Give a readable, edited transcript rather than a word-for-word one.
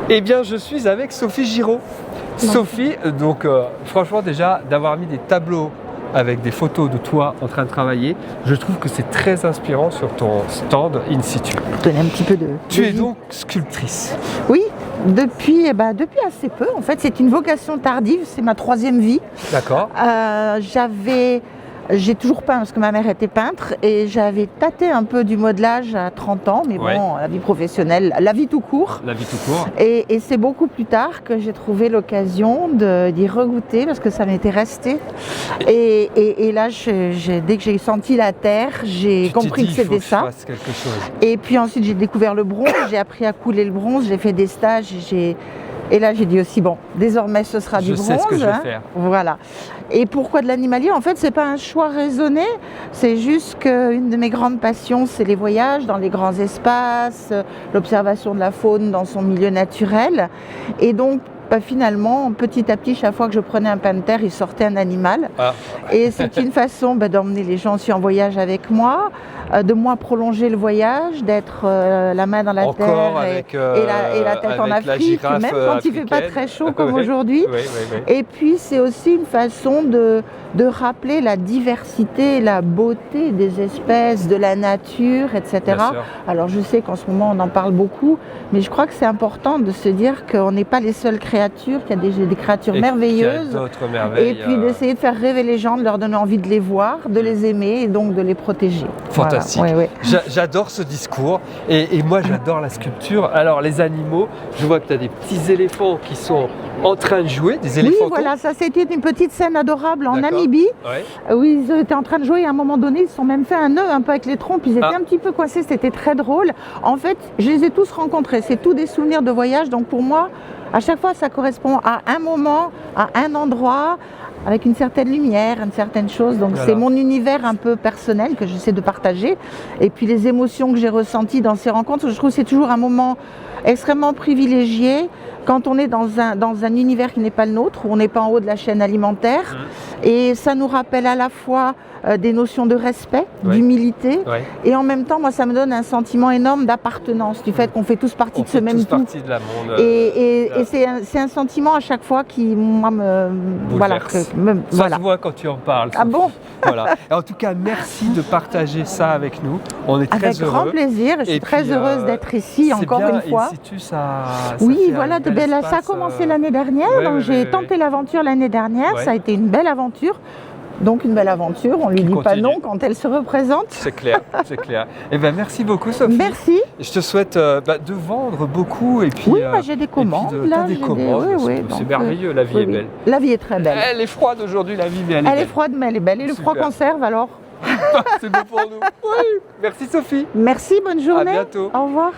Eh bien, je suis avec Sophie Giraud. Sophie, donc franchement déjà, d'avoir mis des tableaux avec des photos de toi en train de travailler, je trouve que c'est très inspirant sur ton stand in situ. Donner un petit peu de Tu es vie. donc sculptrice. Oui, depuis assez peu. En fait, c'est une vocation tardive, c'est ma 3e vie. D'accord. J'ai toujours peint parce que ma mère était peintre et j'avais tâté un peu du modelage à 30 ans, mais Ouais. bon, la vie professionnelle, la vie tout court. La vie tout court. Et c'est beaucoup plus tard que j'ai trouvé l'occasion d'y regoûter parce que ça m'était resté. Et là, dès que j'ai senti la terre, j'ai compris que c'était ça. Fasse quelque chose. Et puis ensuite, j'ai découvert le bronze, j'ai appris à couler le bronze, j'ai fait des stages, et là, j'ai dit aussi, bon, désormais, ce sera du bronze. Je sais ce que je vais faire. Voilà. Et pourquoi de l'animalier? En fait, c'est pas un choix raisonné, c'est juste qu'une de mes grandes passions, c'est les voyages dans les grands espaces, l'observation de la faune dans son milieu naturel. Et donc, finalement, petit à petit, chaque fois que je prenais un pain de terre, il sortait un animal. Ah. Et c'est une façon d'emmener les gens aussi en voyage avec moi, de moi prolonger le voyage, d'être la main dans la terre et la tête en Afrique, même quand il ne fait pas très chaud comme aujourd'hui. Oui. Et puis c'est aussi une façon de rappeler la diversité, la beauté des espèces, de la nature, etc. Alors je sais qu'en ce moment on en parle beaucoup, mais je crois que c'est important de se dire qu'on n'est pas les seules créatures, qu'il y a des créatures merveilleuses. D'autres merveilles. Et puis d'essayer de faire rêver les gens, de leur donner envie de les voir, de les aimer et donc de les protéger. Fantastique. Voilà. Ouais. J'adore ce discours et moi j'adore la sculpture. Alors les animaux, je vois que tu as des petits éléphants qui sont en train de jouer, des éléphants. Oui, voilà, ça c'était une petite scène adorable en Namibie, où ils étaient en train de jouer et à un moment donné ils se sont même fait un nœud un peu avec les trompes, ils étaient un petit peu coincés, c'était très drôle. En fait, je les ai tous rencontrés, c'est tous des souvenirs de voyage, donc pour moi, à chaque fois ça correspond à un moment, à un endroit, avec une certaine lumière, une certaine chose. Donc c'est mon univers un peu personnel que j'essaie de partager. Et puis les émotions que j'ai ressenties dans ces rencontres, je trouve que c'est toujours un moment extrêmement privilégié quand on est dans un univers qui n'est pas le nôtre, où on n'est pas en haut de la chaîne alimentaire. Et ça nous rappelle à la fois des notions de respect, d'humilité, et en même temps, moi, ça me donne un sentiment énorme d'appartenance, du fait qu'on fait tous partie de ce même tout. Partie de la monde, et c'est un sentiment à chaque fois qui, moi, me... Ça se voit quand tu en parles. Ah bon? Voilà. Et en tout cas, merci de partager ça avec nous. On est très heureux. Avec grand plaisir. Je suis très heureuse d'être ici encore une fois. Oui, voilà. Ça a commencé l'année dernière. Donc j'ai tenté l'aventure l'année dernière. Ça a été une belle aventure. Donc une belle aventure, on ne lui dit pas non quand elle se représente. C'est clair, c'est clair. Eh ben, merci beaucoup Sophie. Merci. Je te souhaite de vendre beaucoup et puis. Oui, j'ai des commandes. Des commandes. C'est merveilleux, la vie est belle. La vie est très belle. Elle est froide aujourd'hui, la vie, mais elle est belle. Elle est froide, mais elle est belle. Et le froid conserve alors. C'est beau pour nous. Oui. Merci Sophie. Merci, bonne journée. À bientôt. Au revoir.